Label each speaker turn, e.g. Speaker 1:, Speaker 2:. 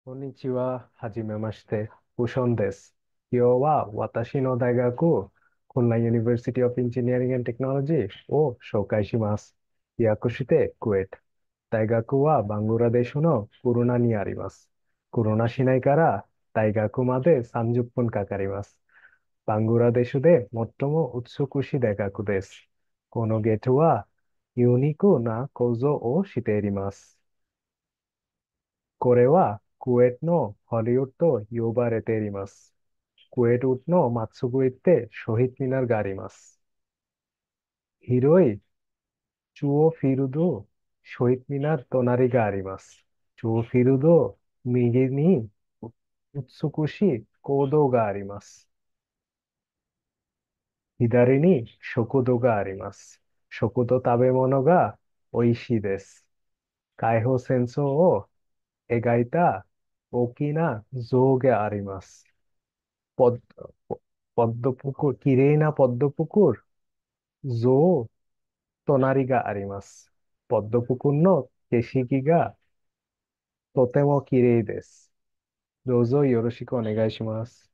Speaker 1: こんにちは。はじめまして。ブションです。今日は私の大学、コンライユニバーシティオブエンジニアリングテクノロジーを紹介します。訳してクウェート。大学はバングラデシュのクルナにあります。クルナ市内から大学まで30分かかります。バングラデシュで最も美しい大学です。このゲートはユニークな構造をしています。これはクウェートのハリウッドと呼ばれています。クウェートのまっすぐ行ってショヒッドミナーがあります。広い中央フィールド、ショヒッドミナー隣があります。中央フィールド右に美しい講堂があります。左に食堂があります。食堂食べ物が美味しいです。解放戦争を描いた大きな像があります。ポッ、ポッドプク、綺麗なポッドプク像、隣があります。ポッドプクの景色がとても綺麗です。どうぞよろしくお願いします。